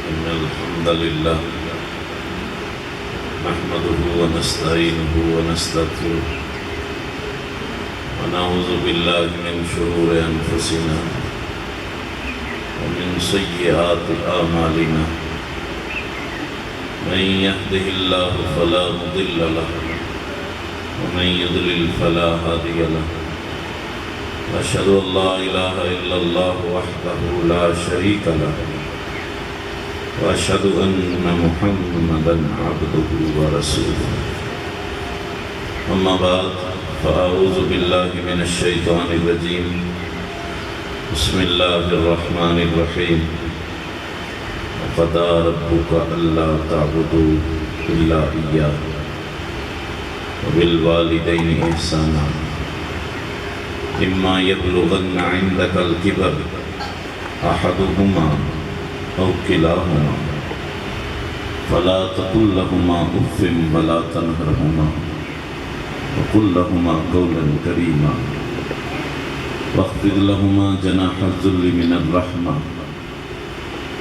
إن الحمد لله نحمده ونستعينه ونستغفره ونعوذ بالله من شرور أنفسنا ومن سيئات أعمالنا من يهده الله فلا مضل له ومن يضلل فلا هادي له أشهد أن لا إله إلا الله وحده لا شريك له وأشهد أن محمدا عبده ورسوله أما بعد فأعوذ بالله من الشيطان الرجيم بسم الله الرحمن الرحيم وقضى ربك ألا تعبدوا إلا إياه وبالوالدين إحسانا إما يبلغن عندك الكبر أحدهما أو كلاهما فلا تقل لهما أف ولا تنهرهما وقل لهما قولا كريما واخفض لهما جناح الذل من الرحمة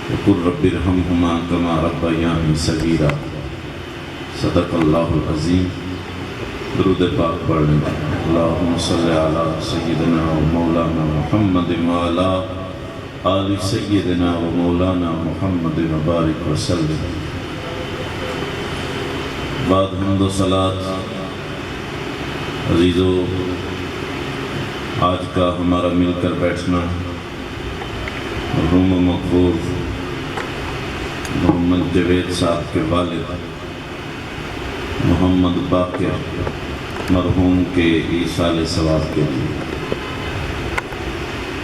وقل رب ارحمهما كما ربياني صغيرا صدق الله العظيم درود پاک پڑھ لیں اللہم صلی علی سیدنا و مولانا محمد وعلا آل سیدنا و مولانا محمد وبارک وسلم بعد حمد و صلاة عزیزو آج کا ہمارا مل کر بیٹھنا مرحوم مقبول محمد جوید صاحب کے والد محمد باقر مرحوم کے ایصال ثواب کے لیے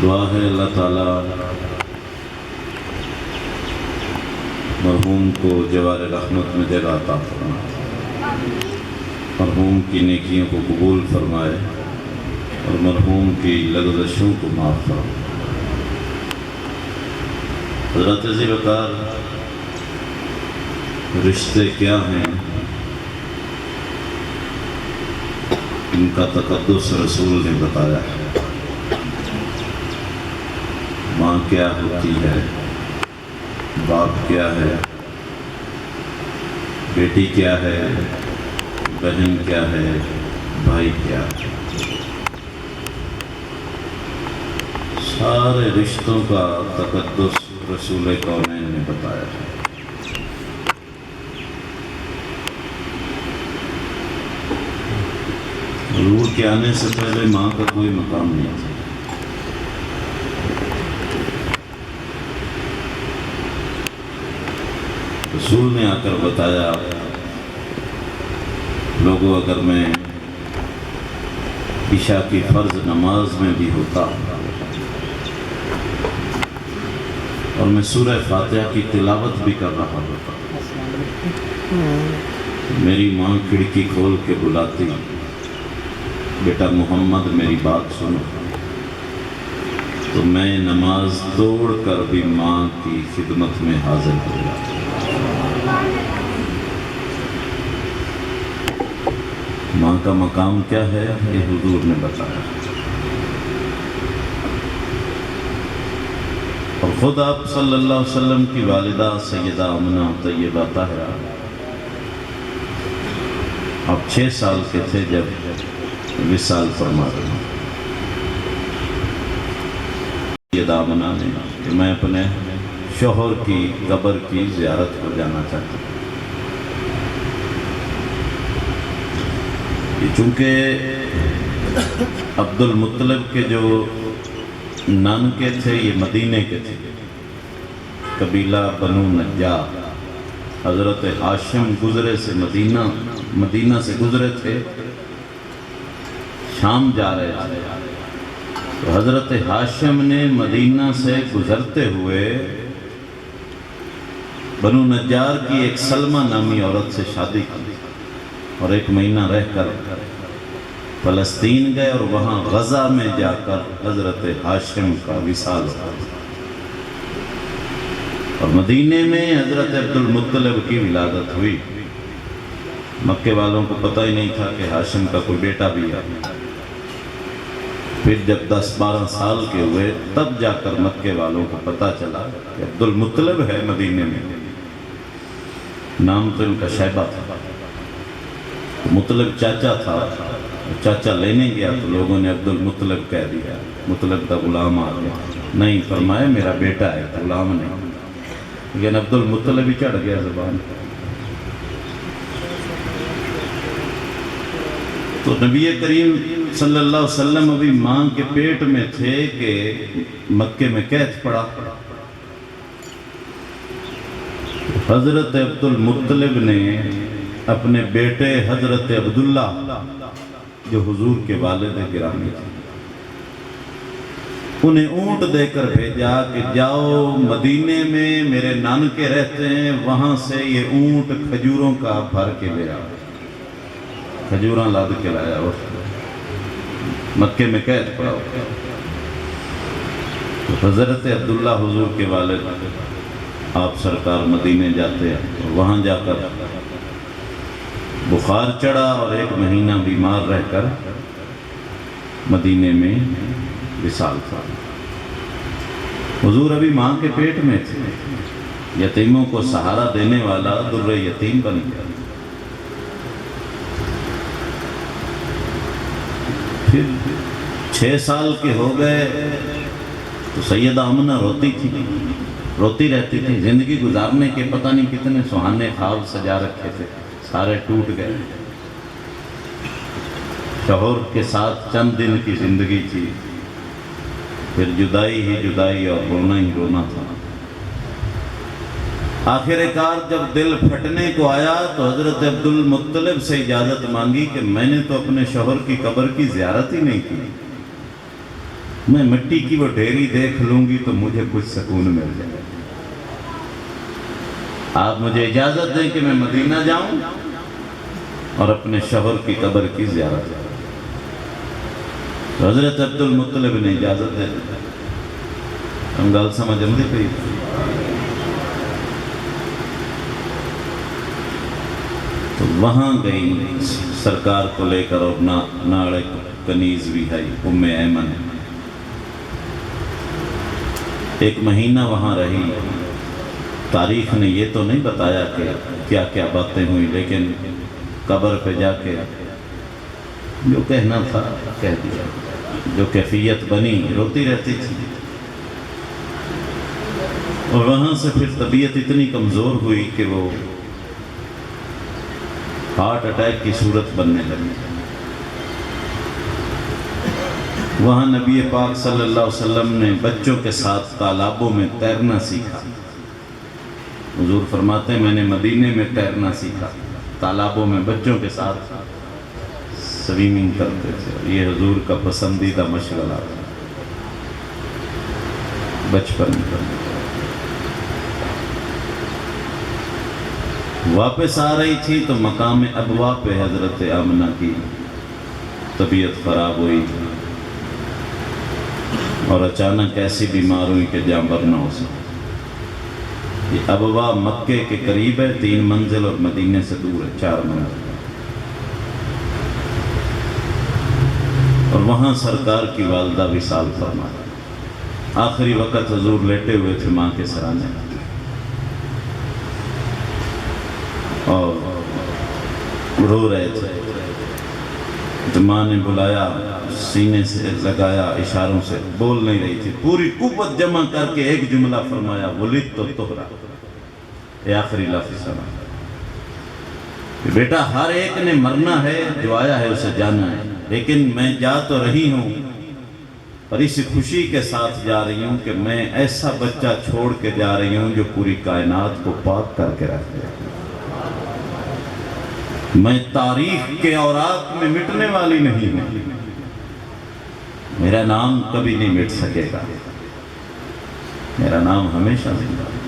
دعا ہے اللہ تعالیٰ مرحوم کو جوار رحمت میں جگہ عطا فرمائے مرحوم کی نیکیوں کو قبول فرمائے اور مرحوم کی لغزشوں کو معاف فرمائے حضرت ذی وقار رشتے کیا ہیں ان کا تقدس رسول نے بتایا ہے ماں کیا ہوتی ہے باپ کیا ہے بیٹی کیا ہے بہن کیا ہے بھائی کیا ہے سارے رشتوں کا تقدس رسول کونین نے بتایا ہے نور کے آنے سے پہلے ماں کا کوئی مقام نہیں تھا رسول نے آ کر بتایا لوگوں اگر میں عشاء کی فرض نماز میں بھی ہوتا اور میں سورہ فاتحہ کی تلاوت بھی کر رہا ہوتا میری ماں کھڑکی کھول کے بلاتی بیٹا محمد میری بات سنو تو میں نماز توڑ کر بھی ماں کی خدمت میں حاضر ہو جاتا ماں کا مقام کیا ہے یہ حضور نے بتایا اور خود آپ صلی اللہ علیہ وسلم کی والدہ سیدہ آمنہ طیبہ طاہرہ آپ 6 سال کے تھے جب وصال فرما رہے ہیں سیدہ آمنہ نے کہ میں اپنے شوہر کی قبر کی زیارت کو جانا چاہتا ہوں چونکہ عبد المطلب کے جو نانکے تھے یہ مدینے کے تھے قبیلہ بنو نجار حضرت ہاشم گزرے سے مدینہ سے گزرے تھے شام جا رہے تھے تو حضرت ہاشم نے مدینہ سے گزرتے ہوئے بنو نجار کی ایک سلمہ نامی عورت سے شادی کی اور 1 مہینہ رہ کر فلسطین گئے اور وہاں غزہ میں جا کر حضرت ہاشم کا وصال ہوا اور مدینے میں حضرت عبد المطلب کی ولادت ہوئی مکے والوں کو پتہ ہی نہیں تھا کہ ہاشم کا کوئی بیٹا بھی ہے پھر جب 10-12 سال کے ہوئے تب جا کر مکے والوں کو پتہ چلا کہ عبد المطلب ہے مدینے میں. نام تو ان کا شیبہ تھا. مطلب چاچا تھا. چاچا لینے گیا تو لوگوں نے عبد المطلب کہہ دیا. مطلب کا غلام آ گیا. نہیں، فرمایا میرا بیٹا ہے، غلام نہیں. لیکن عبد المطلب ہی چڑھ گیا زبان. تو نبی کریم صلی اللہ علیہ وسلم ابھی ماں کے پیٹ میں تھے کہ مکے میں قید پڑا. حضرت عبد المطلب نے اپنے بیٹے حضرت عبداللہ جو حضور کے والد گرامی تھے انہیں اونٹ دے کر بھیجا کہ جاؤ مدینے میں میرے نانکے رہتے ہیں، وہاں سے یہ اونٹ کھجوروں کا بھر کے لے آؤ. کھجوراں لاد کے لایا اور مکے میں قید پڑا. حضرت عبداللہ حضور کے والد آپ سرکار مدینے جاتے ہیں. وہاں جا کر بخار چڑھا اور 1 مہینہ بیمار رہ کر مدینے میں وصال تھا. حضور ابھی ماں کے پیٹ میں تھے. یتیموں کو سہارا دینے والا در یتیم بن گیا. پھر 6 سال کے ہو گئے تو سیدہ آمنہ روتی رہتی تھی. زندگی گزارنے کے پتہ نہیں کتنے سہانے خواب سجا رکھے تھے، سارے ٹوٹ گئے. شوہر کے ساتھ چند دن کی زندگی تھی، پھر جدائی ہی جدائی اور رونا ہی رونا تھا. آخر کار جب دل پھٹنے کو آیا تو حضرت عبد المطلب سے اجازت مانگی کہ میں نے تو اپنے شوہر کی قبر کی زیارت ہی نہیں کی. میں مٹی کی وہ ڈھیری دیکھ لوں گی تو مجھے کچھ سکون مل جائے. آپ مجھے اجازت دیں کہ میں مدینہ جاؤں اور اپنے شوہر کی قبر کی زیارت کروں. حضرت عبد المطلب نے اجازت دے دی. ہم گل سمجھ آندی پئی. تو وہاں گئی سرکار کو لے کر اور ناڑے کنیز بھی ہے ام ایمن. 1 مہینہ وہاں رہی. تاریخ نے یہ تو نہیں بتایا کہ کیا کیا باتیں ہوئی، لیکن قبر پہ جا کے جو کہنا تھا کہہ دیا. جو کیفیت بنی، روتی رہتی تھی. اور وہاں سے پھر طبیعت اتنی کمزور ہوئی کہ وہ ہارٹ اٹیک کی صورت بننے لگی. وہاں نبی پاک صلی اللہ علیہ وسلم نے بچوں کے ساتھ تالابوں میں تیرنا سیکھا. حضور فرماتے ہیں میں نے مدینے میں تیرنا سیکھا. تالابوں میں بچوں کے ساتھ سویمنگ کرتے تھے. یہ حضور کا پسندیدہ مشغلہ تھا بچپن میں. واپس آ رہی تھی تو مقام ابوا پہ حضرت آمنہ کی طبیعت خراب ہوئی اور اچانک ایسی بیمار ہوئی کہ جاں بر نہ ہو سکا. یہ ابوا مکے کے قریب ہے، 3 منزل، اور مدینے سے دور ہے 4 منزل. اور وہاں سرکار کی والدہ وصال فرمایا. آخری وقت حضور لیٹے ہوئے تھے ماں کے سرانے اور رو رہے تھے. تو ماں نے بلایا، سینے سے لگایا، اشاروں سے، بول نہیں رہی تھی. پوری قوت جمع کر کے ایک جملہ فرمایا، ولدت طہرا. یہ آخری لفظ سنا. بیٹا ہر ایک نے مرنا ہے، جو آیا ہے اسے جانا ہے، لیکن میں جا تو رہی ہوں اور اس خوشی کے ساتھ جا رہی ہوں کہ میں ایسا بچہ چھوڑ کے جا رہی ہوں جو پوری کائنات کو پاک کر کے رکھ دے. میں تاریخ کے اوراق میں مٹنے والی نہیں ہوں. میرا نام کبھی نہیں مٹ سکے گا. میرا نام ہمیشہ زندہ ہے.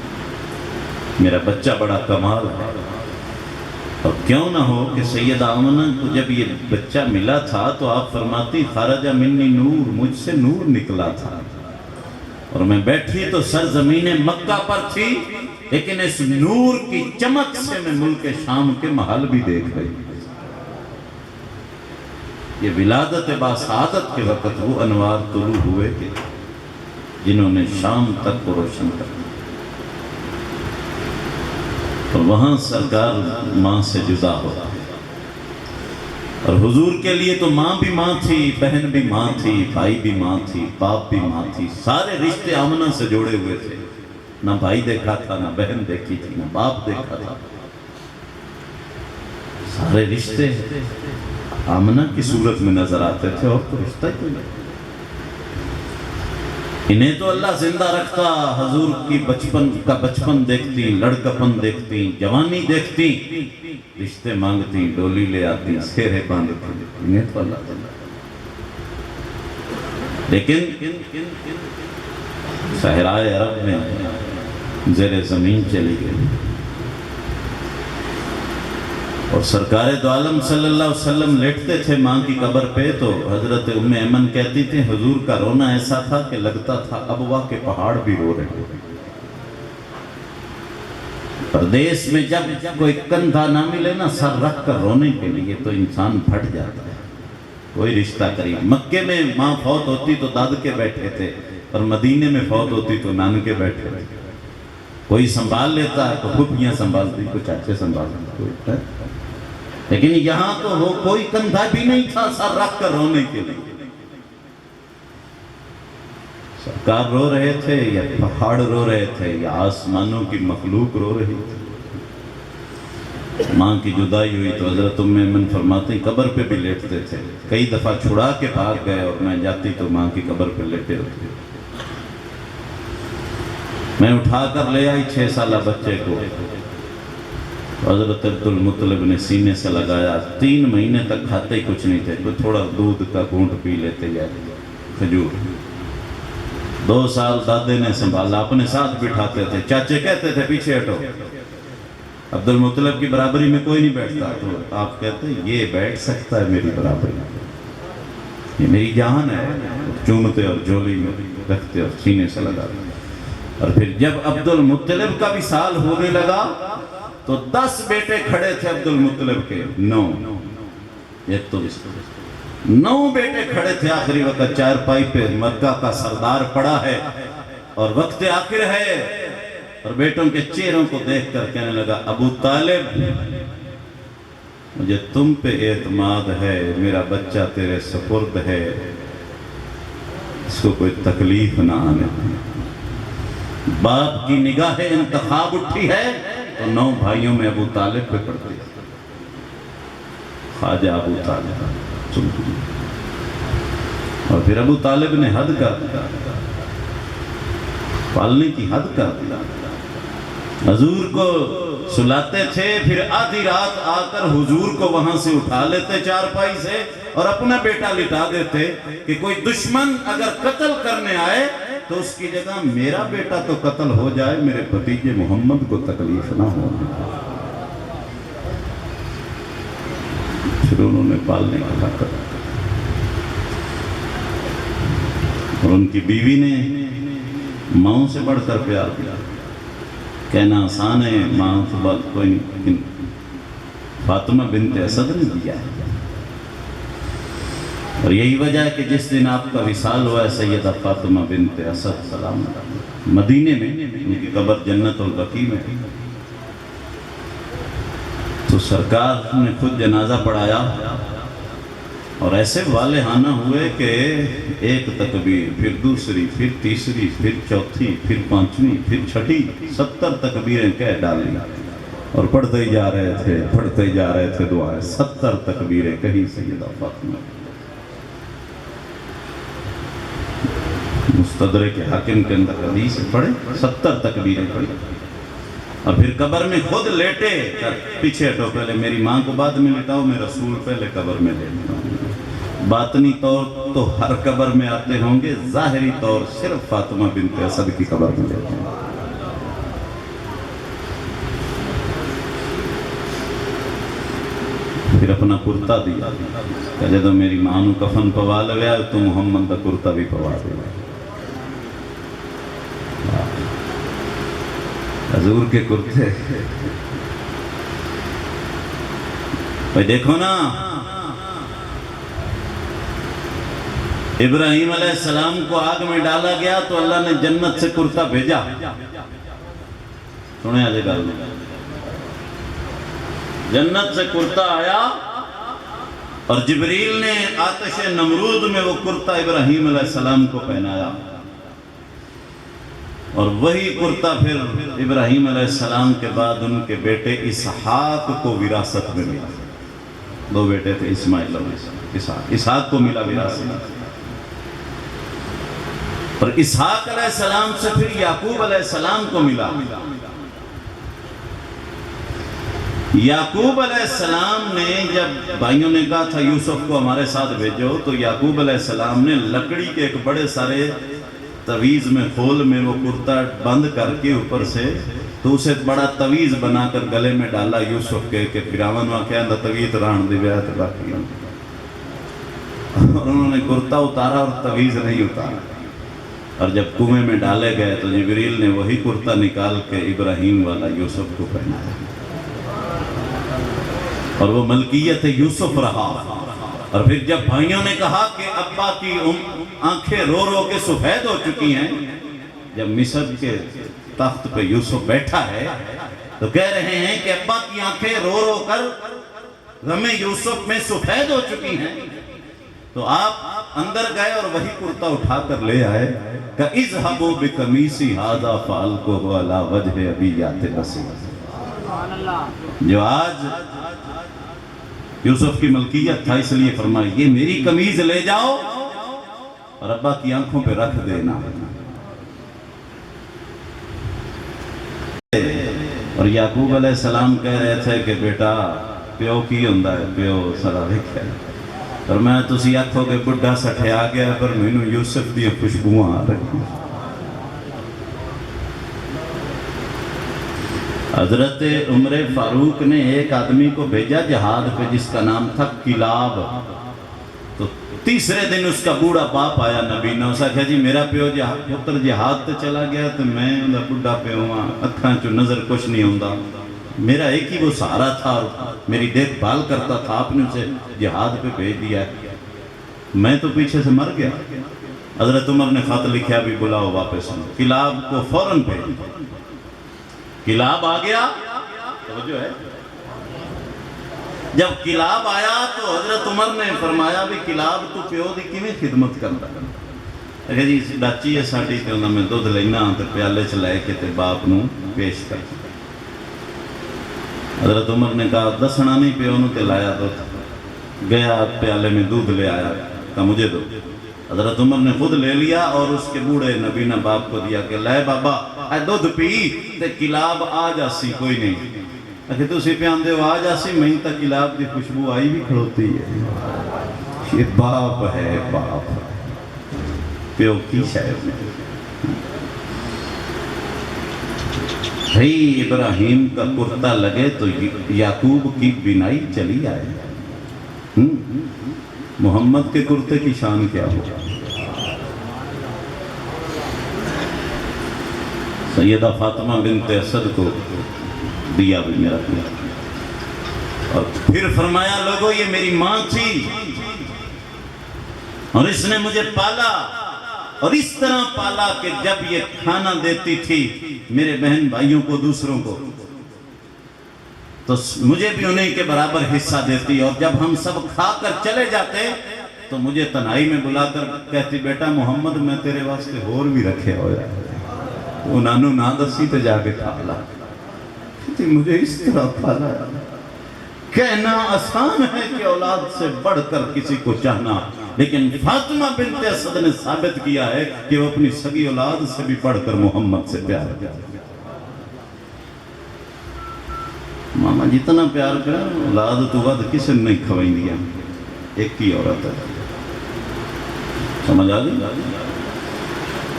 میرا بچہ بڑا کمال ہے. اور کیوں نہ ہو کہ سیدہ آمنہ کو جب یہ بچہ ملا تھا تو آپ فرماتی خرج منی نور، مجھ سے نور نکلا تھا. اور میں بیٹھی تو سرزمین مکہ پر تھی، لیکن اس نور کی چمک سے میں ملک شام کے محل بھی دیکھ رہی. یہ ولادت باسعادت کے وقت وہ انوار طلوع ہوئے کہ جنہوں نے شام تک کو روشن کر دیا، اور وہاں سرکار ماں سے جدا ہوتا ہے۔ اور حضور کے لیے تو ماں بھی ماں تھی، بہن بھی ماں تھی، بھائی بھی ماں تھی، باپ بھی ماں تھی، سارے رشتے آمنہ سے جوڑے ہوئے تھے۔ نہ بھائی دیکھا تھا، نہ بہن دیکھی تھی، نہ باپ دیکھا تھا، سارے رشتے آمنہ کی صورت میں نظر آتے تھے، اور تو رشتہ ہی کوئی نہیں۔ انہیں تو اللہ زندہ رکھتا، حضور کی بچپن دیکھتی، لڑکپن دیکھتی، جوانی دیکھتی، رشتے مانگتی، ڈولی لے آتی، سیرے باندھتی، انہیں تو اللہ زندہ۔ لیکن صحرائے عرب میں زیر زمین چلی گئی، اور سرکار دو عالم صلی اللہ علیہ وسلم لیٹتے تھے ماں کی قبر پہ، تو حضرت ام ایمن کہتی تھی حضور کا رونا ایسا تھا کہ لگتا تھا ابوا کے پہاڑ بھی رو رہے ہیں۔ پردیس میں جب کوئی کندھا نہ ملے نا سر رکھ کر رونے کے لیے تو انسان پھٹ جاتا ہے، کوئی رشتہ قریب۔ مکے میں ماں فوت ہوتی تو داد کے بیٹھے تھے، اور مدینے میں فوت ہوتی تو نان کے بیٹھے تھے۔ کوئی سنبھال لیتا ہے تو پھوپھیاں سنبھالتی، کوئی چاچے سنبھالتے، لیکن یہاں تو وہ کوئی کندھا بھی نہیں تھا سر رکھ کر رونے کے لیے۔ سرکار رو رہے تھے یا پہاڑ رو رہے تھے یا آسمانوں کی مخلوق رو رہی تھی۔ ماں کی جدائی ہوئی تو حضرت ام ایمن فرماتی قبر پہ بھی لیٹتے تھے، کئی دفعہ چھڑا کے بھاگ گئے، اور میں جاتی تو ماں کی قبر پہ لیٹے ہوتے، میں اٹھا کر لے آئی 6 سالہ بچے کو، حضرت عبد المطلب نے سینے سے لگایا، 3 مہینے تک کھاتے ہی کچھ نہیں تھے، تھوڑا دودھ کا گھونٹ پی لیتے یا کھجور۔ 2 سال دادے نے سنبھالا، اپنے ساتھ بٹھاتے تھے، چاچے کہتے تھے پیچھے ہٹو، عبد المطلب کی برابری میں کوئی نہیں بیٹھتا، تو آپ کہتے ہیں یہ بیٹھ سکتا ہے میری برابری میں، یہ میری جان ہے، چومتے اور جھولی میں رکھتے اور سینے سے لگاتے۔ اور پھر جب عبد المطلب کا بھی سال ہونے لگا تو 10 بیٹے کھڑے تھے عبد المطلب کے، 9 بیٹے کھڑے تھے۔ آخری وقت چارپائی پہ مکہ کا سردار پڑا ہے اور وقت آخر ہے، اور بیٹوں کے چہروں کو دیکھ کر کہنے لگا ابو طالب مجھے تم پہ اعتماد ہے، میرا بچہ تیرے سپرد ہے، اس کو کوئی تکلیف نہ آنے۔ باپ کی نگاہ انتخاب اٹھی ہے تو 9 بھائیوں میں ابو طالب پہ پڑتی ہے، خواجہ ابو طالب۔ اور پھر ابو طالب نے حد کر دیا، پالنے کی حد کر دیا، حضور کو سلاتے تھے، پھر آدھی رات آ کر حضور کو وہاں سے اٹھا لیتے چارپائی سے اور اپنا بیٹا لٹا دیتے کہ کوئی دشمن اگر قتل کرنے آئے تو اس کی جگہ میرا بیٹا تو قتل ہو جائے، میرے بھتیجے محمد کو تکلیف نہ ہو۔ پھر انہوں نے پالنے کا حق کر، اور ان کی بیوی نے ماں سے بڑھ کر پیار کیا۔ کہنا آسان ہے، ماں سے بات کوئی نہیں، لیکن فاطمہ بنت اسد نے دیا ہے، اور یہی وجہ ہے کہ جس دن آپ کا وصال ہوا ہے سیدہ فاطمہ بنت اسد سلام مدینے میں، ان کی قبر جنت البقیع میں، تو سرکار نے خود جنازہ پڑھایا، اور ایسے والہانہ ہوئے کہ ایک تکبیر، پھر دوسری، پھر تیسری، پھر چوتھی، پھر پانچویں، پھر چھٹی، 70 تکبیریں کہہ ڈالی، اور پڑھتے ہی جا رہے تھے دعائیں، 70 تکبیریں کہی سیدہ فاطمہ۔ مستدرک حاکم کے اندر حدیث پڑھے، 70 تکبیریں پڑھی، اور پھر قبر میں خود لیٹے، پیچھے ہٹو، پہلے میری ماں کو بعد میں لٹاؤ، میں رسول پہلے قبر میں لیٹا ہوں۔ باطنی طور تو ہر قبر میں آتے ہوں گے، ظاہری طور صرف فاطمہ بنت اسد کی قبر میں لیتے ہیں۔ پھر اپنا کرتا دیا کہ جدو میری ماں نو کفن پوا لگیا تو محمد کا کرتا بھی پوا دیا۔ حضور کے کرتے بھائی دیکھو نا، ابراہیم علیہ السلام کو آگ میں ڈالا گیا تو اللہ نے جنت سے کرتا بھیجا. سنیں آج گل میں, جنت سے کرتا آیا اور جبریل نے آتش نمرود میں وہ کرتا ابراہیم علیہ السلام کو پہنایا, اور وہی کرتا پھر ابراہیم علیہ السلام کے بعد ان کے بیٹے اسحاق کو وراثت میں ملا. 2 بیٹے تھے, اسماعیل اور اسحاق کو ملا وراثت. اور اسحاق علیہ السلام سے پھر یعقوب علیہ السلام کو ملا. یعقوب علیہ السلام نے جب بھائیوں نے کہا تھا یوسف کو ہمارے ساتھ بھیجو, تو یعقوب علیہ السلام نے لکڑی کے ایک بڑے سارے تویز میں خول میں وہ کرتا بند کر کے اوپر سے, تو اسے بڑا تویز بنا کر گلے میں ڈالا یوسف کے کہ فراون واقعہ اندر تویز ران دی بیعت باقی. اور انہوں نے کرتا اتارا اور تویز نہیں اتارا, اور جب کنویں میں ڈالے گئے تو جبریل نے وہی کرتا نکال کے ابراہیم والا یوسف کو پہنایا, اور وہ ملکیت یوسف رہا. اور پھر جب بھائیوں نے کہا کہ ابا کی آنکھیں رو رو کے سفید ہو چکی ہیں, جب مصر کے تخت پہ یوسف بیٹھا ہے تو کہہ رہے ہیں کہ ابا کی آنکھیں رو رو کر غم یوسف میں سفید ہو چکی ہیں, تو آپ اندر گئے اور وہی کرتا اٹھا کر لے آئے کہ اذهبوا بقمیصی ھذا فألقوہ علی وجہ ابیۃ بصیر. جو آج یوسف کی ملکیت تھا, اس لیے فرمایا یہ میری قمیض لے جاؤ اور ابا کی آنکھوں پہ رکھ دینا. اور یعقوب علیہ السلام کہہ رہے تھے کہ بیٹا پیو کی ہوندا ہے, پیو سارا ویکھیا, اور میں تسی آکھو کہ بڈھا سٹھے آ گیا پر مینوں یوسف دی خوشبوئاں آ رہی. حضرت عمر فاروق نے ایک آدمی کو بھیجا جہاد پہ جس کا نام تھا کلاب. تو تیسرے دن اس کا بوڑھا باپ آیا نبی نے, اسا کہا جی میرا پیو پتر جہاد تے چلا گیا تو میں اندھا بڈھا پیو ہاں, اکھاں چو نظر کچھ نہیں ہوندا, میرا ایک ہی وہ سہارا تھا اور میری دیکھ بھال کرتا تھا, آپ نے اسے جہاد پہ بھیج دیا ہے, میں تو پیچھے سے مر گیا. حضرت عمر نے خط لکھا بھی بلاؤ واپس. کلاب کو فوراً بھیج. کلاب آ گیا, توجہ ہے, جب کلاب آیا تو حضرت عمر نے فرمایا بھی کلاب تو پیو دی کیویں خدمت کرتا ہے. اگر جی ڈاچی ہے ساڈی تے انہاں میں دودھ لینا تے پیالے چ لے کے تے باپ نو پیش کرتا. حضرت عمر نے کہا دسنا نہیں پیو نو تے لایا دودھ, گیا پیالے میں دودھ لے آیا, کہا مجھے دو. حضرت عمر نے خود لے لیا اور اس کے بوڑھے نبی نے باپ کو دیا کہ لے بابا اے دودھ پی تے کلاب آ جاسی کوئی نہیں. اگر تو اسی پہ آندے ہو آ جاسی, میں تا کلاب دی خوشبو آئی بھی کھڑوتی ہے. یہ باپ ہے, باپ پیو کی شاید میں. بھئی ابراہیم کا کرتا لگے تو یعقوب کی بینائی چلی آئے. محمد کے کرتے کی شان کیا ہوگا. سیدہ فاطمہ بنت اسد کو دیا بھی میرا دیا, اور پھر فرمایا لوگو یہ میری ماں تھی اور اس نے مجھے پالا, اور اس طرح پالا کہ جب یہ کھانا دیتی تھی میرے بہن بھائیوں کو دوسروں کو تو مجھے بھی انہیں کے برابر حصہ دیتی, اور جب ہم سب کھا کر چلے جاتے تو مجھے تنہائی میں بلا کر کہتی بیٹا محمد میں تیرے واسطے اور بھی رکھے ہویا, انہوں نہ دسی تے جا کے کھالا. مجھے اس طرح پالا. کہنا آسان ہے کہ اولاد سے بڑھ کر کسی کو چاہنا, لیکن فاطمہ بنت اسد نے ثابت کیا ہے کہ وہ اپنی سگی اولاد سے بھی بڑھ کر محمد سے پیار کرتی. ماما جتنا پیار کرا اولاد تو ود کسی نے نہیں کھوائیں دیا, ایک ہی عورت ہے. سمجھ آ گئی.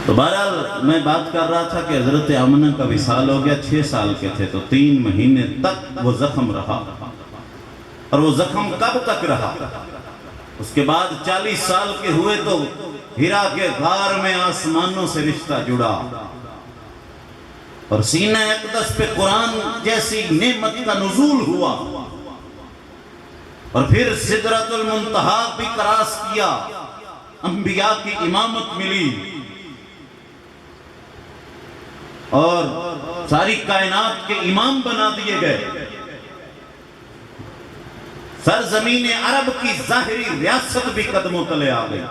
تو بہرحال میں بات کر رہا تھا کہ حضرت آمنہ کا وصال ہو گیا, 6 سال کے تھے, تو 3 مہینے تک وہ زخم رہا. اور وہ زخم کب تک رہا؟ اس کے بعد 40 سال کے ہوئے تو ہیرا کے غار میں آسمانوں سے رشتہ جڑا, اور سینہ اقدس پہ قرآن جیسی نعمت کا نزول ہوا, اور پھر سدرۃ المنتہا بھی کراس کیا, انبیاء کی امامت ملی اور ساری کائنات کے امام بنا دیے گئے، سرزمین عرب کی ظاہری ریاست بھی قدموں تلے آ گئی،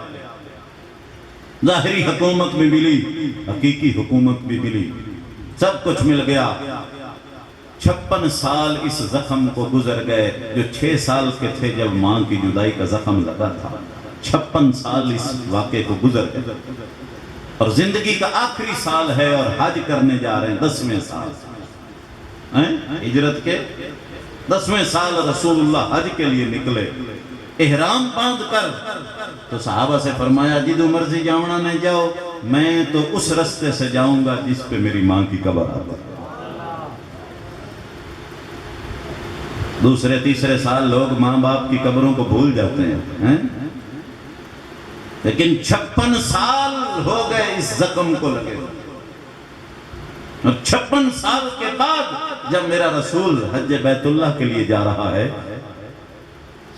ظاہری حکومت بھی ملی، حقیقی حکومت بھی ملی، سب کچھ مل گیا۔ 56 سال اس زخم کو گزر گئے، جو 6 سال کے تھے جب ماں کی جدائی کا زخم لگا تھا، 56 سال اس واقعے کو گزر گئے، اور زندگی کا آخری سال ہے اور حج کرنے جا رہے ہیں 10ویں سال، ہجرت کے 10ویں سال رسول اللہ حج کے لیے نکلے، احرام باندھ کر۔ تو صحابہ سے فرمایا جدو مرضی جاؤنا نہیں جاؤ، میں تو اس رستے سے جاؤں گا جس پہ میری ماں کی قبر آتا ہے۔ دوسرے تیسرے سال لوگ ماں باپ کی قبروں کو بھول جاتے ہیں، لیکن 56 سال ہو گئے اس زخم کو لگے، اور 56 سال کے بعد جب میرا رسول حج بیت اللہ کے لیے جا رہا ہے،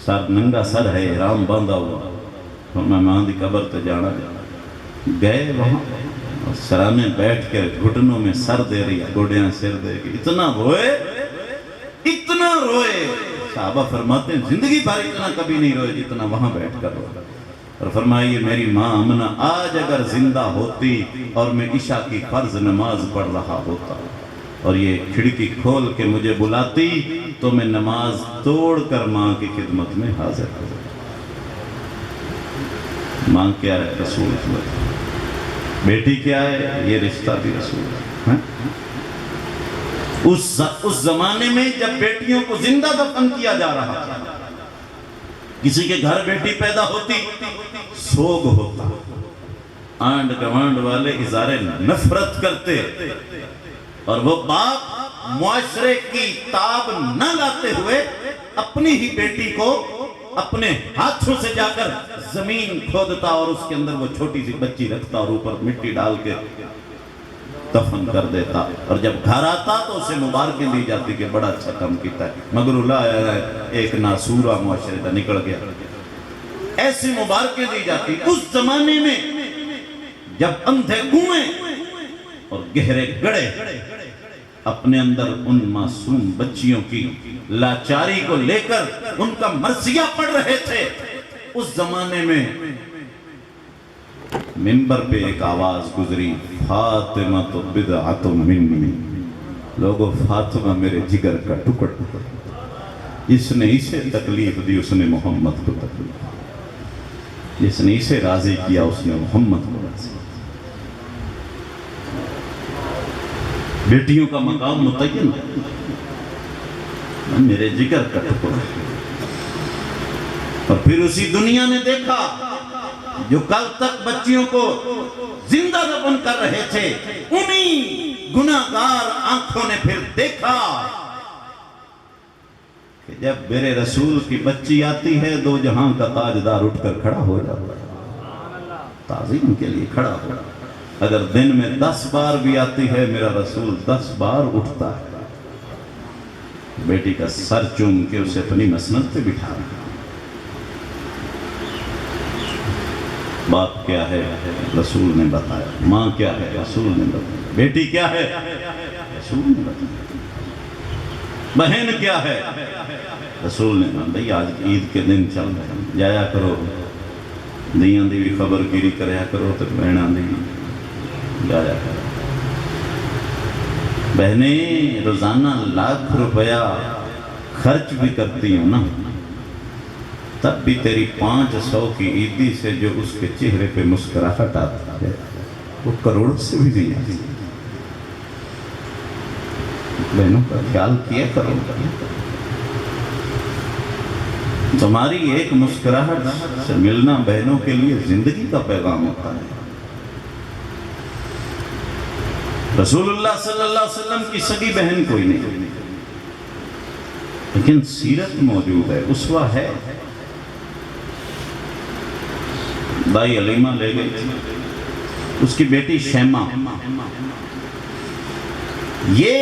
سر ننگا سر ہے، احرام باندھا ہوا، اور میں ماں دی قبر تے جانا گئے، وہاں سرانے بیٹھ کے گھٹنوں میں سر دے رہی، گوڑیاں سر دے گی، اتنا روئے۔ صحابہ فرماتے ہیں زندگی بھر اتنا کبھی نہیں روئے جتنا وہاں بیٹھ کر روئے، اور فرمائیے میری ماں آمنہ آج اگر زندہ ہوتی اور میں عشاء کی فرض نماز پڑھ رہا ہوتا اور یہ کھڑکی کھول کے مجھے بلاتی تو میں نماز توڑ کر ماں کی خدمت میں حاضر ہو۔ ماں کیا ہے؟ رسول اللہ۔ بیٹی کیا ہے؟ یہ رشتہ بھی رسول ہے۔ اس زمانے میں جب بیٹیوں کو زندہ دفن کیا جا رہا تھا، کسی کے گھر بیٹی پیدا ہوتی سوگ ہوتا، آنڈ گوانڈ والے اظہار نفرت کرتے، اور وہ باپ معاشرے کی تاب نہ لاتے ہوئے اپنی ہی بیٹی کو اپنے ہاتھوں سے جا کر زمین کھودتا اور اس کے اندر وہ چھوٹی سی بچی رکھتا اور اوپر مٹی ڈال کے دفن کر دیتا، اور جب گھر آتا تو اسے مبارکیں دی جاتی کہ بڑا اچھا کام کیتا ہے، مگر اللہ ایک ناسورا معاشرے کا نکل گیا، ایسی مبارکیں دی جاتی۔ اس زمانے میں جب اندھے کنویں اور گہرے گڑھے اپنے اندر ان معصوم بچیوں کی لاچاری کو لے کر ان کا مرثیہ پڑھ رہے تھے، اس زمانے میں منبر پہ ایک آواز گزری، فاطمہ تو بدعۃ منی، لوگوں فاطمہ میرے جگر کا ٹکڑ، جس نے اسے تکلیف دی اس نے محمد کو تکلیف دی، جس نے اسے راضی کیا اس نے محمد کو راضی کیا۔ بیٹیوں کا مقام متعین ہے، میرے جگر کا ٹکڑ۔ اور پھر اسی دنیا نے دیکھا جو کل تک بچیوں کو زندہ دفن کر رہے تھے، انہی گناہگار آنکھوں نے پھر دیکھا کہ جب میرے رسول کی بچی آتی ہے دو جہاں کا تاجدار اٹھ کر کھڑا ہو جاتا ہے، تعظیم کے لیے کھڑا ہو۔ اگر دن میں 10 بار بھی آتی ہے میرا رسول 10 بار اٹھتا ہے، بیٹی کا سر چوم کے اسے اپنی مسند پہ بٹھا رہا۔ باپ کیا ہے؟ رسول نے بتایا۔ ماں کیا ہے؟ رسول نے بتایا۔ بیٹی کیا ہے؟ رسول نے بتایا۔ بہن کیا ہے؟ رسول نے بتایا۔ بھئی آج عید کے دن چل رہے ہیں، جایا کرو، دیاں دی بھی خبر گیری کریا کرو، تو بہناں دی جایا کرو۔ بہنیں روزانہ لاکھ روپیہ خرچ بھی کرتی ہوں نا، تب بھی تیری 500 کی عیدی سے جو اس کے چہرے پہ مسکراہٹ آتی ہے وہ کروڑ سے بھی نہیں آتی۔ بہنوں کا خیال کیا کرو، تمہاری ایک مسکراہٹ سے ملنا بہنوں کے لیے زندگی کا پیغام ہوتا ہے۔ رسول اللہ صلی اللہ علیہ وسلم کی سگی بہن کوئی نہیں، لیکن سیرت موجود ہے، اسوہ ہے۔ دائی علیمہ لے گئی تھی، اس کی بیٹی شیمہ، یہ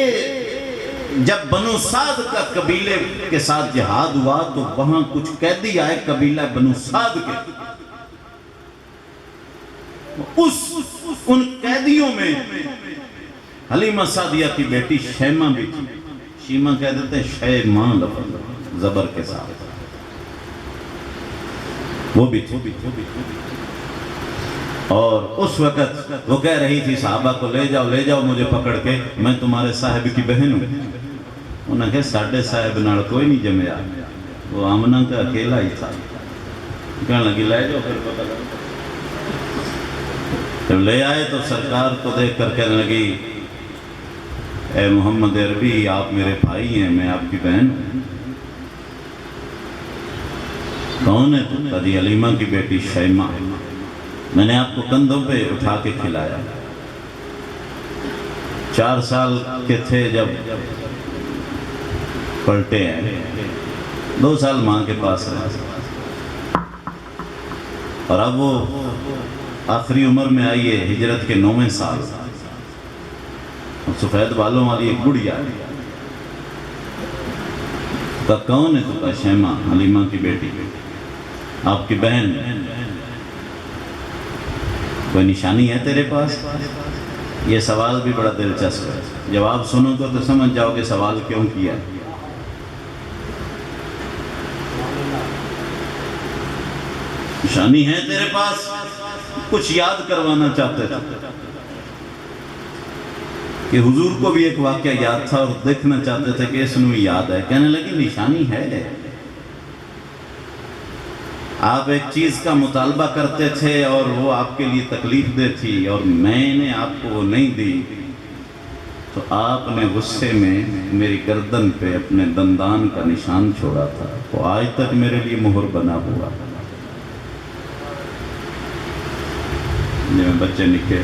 جب بنو سعد کا قبیلے کے ساتھ جہاد ہوا تو وہاں کچھ قیدی آئے قبیلہ بنو سعد کے، ان قیدیوں میں حلیمہ سعدیہ کی بیٹی شیمہ بھی تھی. شیمہ کہہ دیتے ہیں شیمہ لفظ زبر کے ساتھ، وہ بھی تھی. اور اس وقت وہ کہہ رہی تھی صحابہ کو لے جاؤ مجھے پکڑ کے، میں تمہارے صاحب کی بہن ہوں. انہوں نے کہا ساڑھے صاحب نال کوئی نہیں جمیا، وہ آمنہ کا اکیلا ہی تھا. کہنے لگی لے جاؤ پھر پتہ لگا. جب لے آئے تو سرکار کو دیکھ کر کہنے لگی اے محمد عربی آپ میرے بھائی ہیں، میں آپ کی بہن ہوں. کون ہے تو؟ جی حلیمہ کی بیٹی شیمہ، میں نے آپ کو کندھوں پہ اٹھا کے کھلایا. 4 سال کے تھے جب پلٹے ہیں، 2 سال ماں کے پاس رہے، اور اب وہ آخری عمر میں آئی ہے، ہجرت کے 9ویں سال، اور سفید بالوں والی ایک گڑیا ہے. تو کون ہے تو؟ شیمہ حلیمہ کی بیٹی، آپ کی بہن. کوئی نشانی ہے تیرے پاس؟ یہ سوال بھی بڑا دلچسپ ہے، جواب سنو تو سمجھ جاؤ کہ سوال کیوں کیا. نشانی ہے تیرے پاس؟ کچھ یاد کروانا چاہتے تھے کہ حضور کو بھی ایک واقعہ یاد تھا اور دیکھنا چاہتے تھے کہ اس نے یاد ہے. کہنے لگی نشانی ہے. آپ ایک چیز کا مطالبہ کرتے تھے اور وہ آپ کے لیے تکلیف دہ تھی اور میں نے آپ کو وہ نہیں دی، تو آپ نے غصے میں میری گردن پہ اپنے دندان کا نشان چھوڑا تھا، وہ آج تک میرے لیے مہر بنا ہوا. جب بچے نکلے،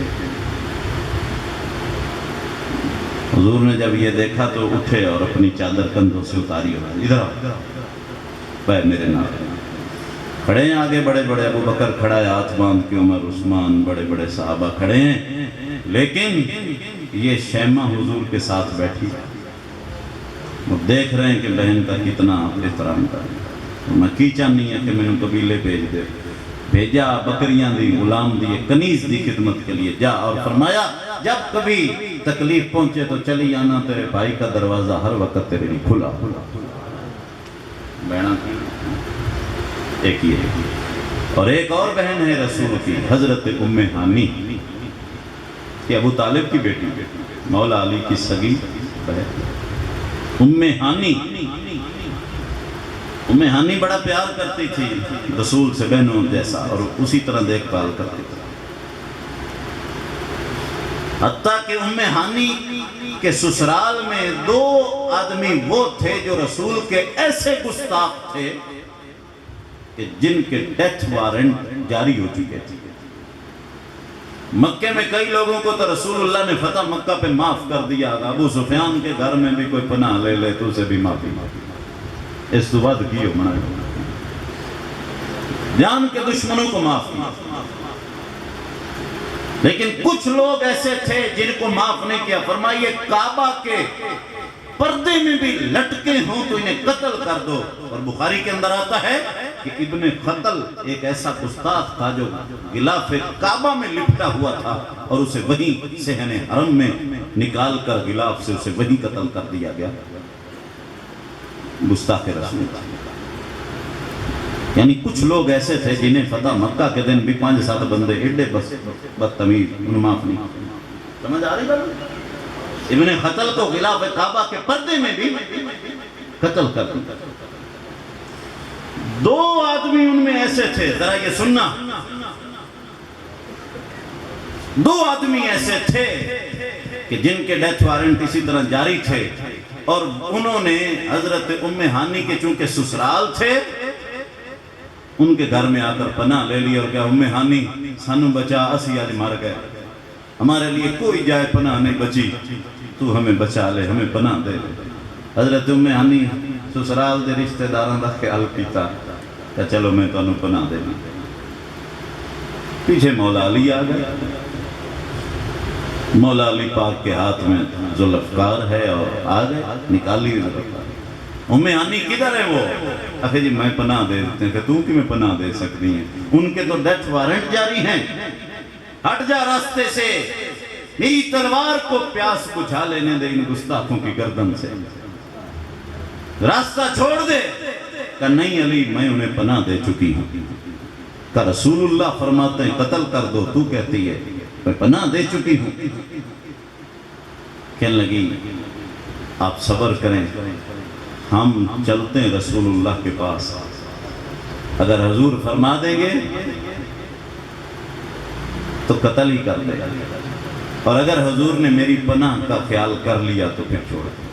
حضور نے جب یہ دیکھا تو اٹھے اور اپنی چادر کندھوں سے اتاری اور ادھر آؤ، پیر میرے نام. کھڑے ہیں آگے بڑے بڑے، ابو بکر کھڑا ہے ہاتھ باندھ کے، عمر عثمان بڑے بڑے صحابہ کھڑے ہیں، لیکن یہ شیمہ حضور کے ساتھ بیٹھی ہے. وہ دیکھ رہے ہیں کہ بہن کا کتنا احترام کر رہے ہیں. میں کی چاہنی ہے کہ میں نے قبیلے بھیج دے، بھیجا بکریاں دی، غلام دی، کنیز دی خدمت کے لیے. جا اور فرمایا جب کبھی تکلیف پہنچے تو چلی آنا، تیرے بھائی کا دروازہ ہر وقت تیرے لیے کھلا. بہنا ایک ہی ہے. اور ایک اور بہن ہے رسول کی، حضرت ام ہانی، کہ ابو طالب کی بیٹی، مولا علی کی سگی بہن ام ہانی. ام ہانی بڑا پیار کرتی تھی رسول سے بہنوں جیسا، اور اسی طرح دیکھ بھال کرتی تھی. حتیٰ کہ ام ہانی کے سسرال میں 2 آدمی وہ تھے جو رسول کے ایسے گستاخ تھے کہ جن کے ڈیتھ وارنٹ جاری ہو چکے تھے. مکے میں کئی لوگوں کو تو رسول اللہ نے فتح مکہ پہ معاف کر دیا. ابو سفیان کے گھر میں بھی کوئی پناہ لے لے تو اسے بھی معافی. اس تو بعد کیوں منع، جان کے دشمنوں کو معاف کیا. لیکن کچھ لوگ ایسے تھے جن کو معاف نہیں کیا. فرمائیے کعبہ کے پردے میں بھی لٹکے ہوں تو انہیں قتل کر دو. اور بخاری کے اندر آتا ہے کہ ابن قتل ایک ایسا گستاخ تھا جو غلاف کعبہ میں لپٹا ہوا تھا، اور اسے وہیں صحن حرم میں نکال کر غلاف سے اسے وہیں قتل کر دیا گیا. گستاخ رسول. یعنی کچھ لوگ ایسے تھے جنہیں فتح مکہ کے دن بھی 5-7 بندے ایڈے بدتمیز، انہیں معاف نہیں. سمجھ آ رہی بات؟ ابن قتل کو غلاف کعبہ کے پردے میں بھی قتل کر دیا. 2 آدمی ان میں ایسے تھے، ذرا یہ سننا. 2 آدمی ایسے تھے کہ جن کے ڈیتھ وارنٹ اسی طرح جاری تھے، اور انہوں نے حضرت ام ہانی کے چونکہ سسرال تھے، ان کے گھر میں آ کر پناہ لے لی اور کہا ام ہانی سانو بچا، اسی آج مار گئے، ہمارے لیے کوئی جائے پناہ نہیں بچی، تو ہمیں بچا لے، ہمیں پناہ دے. حضرت ام ہانی سسرال دے رشتہ داراں دا خیال کیتا کہ چلو میں تو انہوں پناہ دینا. پیچھے مولا علی آ گئے. مولا علی پاک کے ہاتھ میں ذوالفقار ہے اور آ گئے، نکالی ذوالفقار. ام ہانی کدھر ہے وہ؟ اکھے جی میں پناہ دے دیتے ہیں. کہ تم کی میں پناہ دے سکتی ہیں؟ ان کے تو ڈیتھ وارنٹ جاری ہیں. ہٹ جا راستے سے، میری تلوار کو پیاس بجھا لینے دے ان گستاخوں کی گردن سے، راستہ چھوڑ دے۔ کہ نہیں علی، میں انہیں پناہ دے چکی ہوں۔ کہ رسول اللہ فرماتے ہیں قتل کر دو، تو کہتی ہے میں پناہ دے چکی ہوں۔ کہنے لگی آپ صبر کریں، ہم چلتے ہیں رسول اللہ کے پاس، اگر حضور فرما دیں گے تو قتل ہی کر دے، اور اگر حضور نے میری پناہ کا خیال کر لیا تو پھر چھوڑ دے۔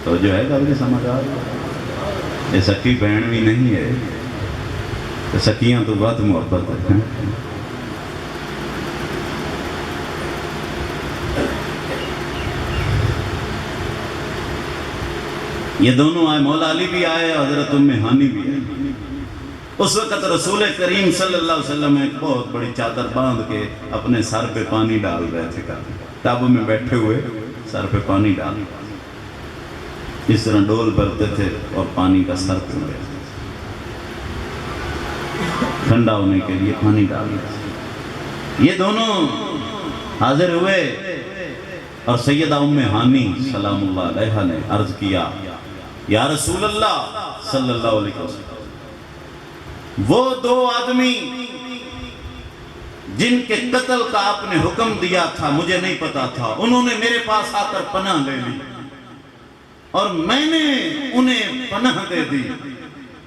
تو جو ہے کہ سمجھ آ رہا ہے، یہ سکی بہن بھی نہیں ہے، سکیاں تو بہت محبت ہے۔ یہ دونوں آئے، مولا علی بھی آئے، حضرت ام ہانی بھی آئے۔ اس وقت رسول کریم صلی اللہ علیہ وسلم ایک بہت بڑی چادر باندھ کے اپنے سر پہ پانی ڈال رہے تھے، ٹب میں بیٹھے ہوئے سر پہ پانی ڈال، اس طرح ڈول بھرتے تھے اور پانی کا سر پہ رہے تھے، ٹھنڈا ہونے کے لیے پانی ڈال رہے تھے۔ یہ دونوں حاضر ہوئے اور سیدہ ام ہانی سلام اللہ علیہ نے عرض کیا یا رسول اللہ صلی اللہ علیہ وسلم، وہ دو آدمی جن کے قتل کا آپ نے حکم دیا تھا، مجھے نہیں پتا تھا، انہوں نے میرے پاس آ کر پناہ لے لی اور میں نے انہیں پناہ دے دی۔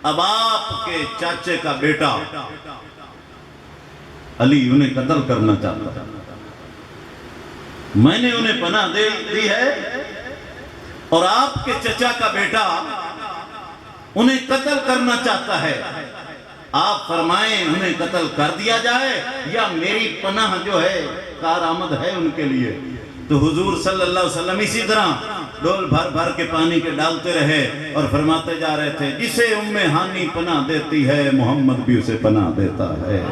اب آپ کے چاچے کا بیٹا علی انہیں قتل کرنا چاہتا تھا، میں نے انہیں پناہ دے دی ہے، اور آپ کے چچا کا بیٹا انہیں قتل کرنا چاہتا ہے، آپ فرمائیں انہیں قتل کر دیا جائے یا میری پناہ جو ہے کارآمد ہے ان کے لیے۔ تو حضور صلی اللہ علیہ وسلم اسی طرح ڈول بھر بھر کے پانی کے ڈالتے رہے اور فرماتے جا رہے تھے جسے ام ہانی پناہ دیتی ہے محمد بھی اسے پناہ دیتا ہے،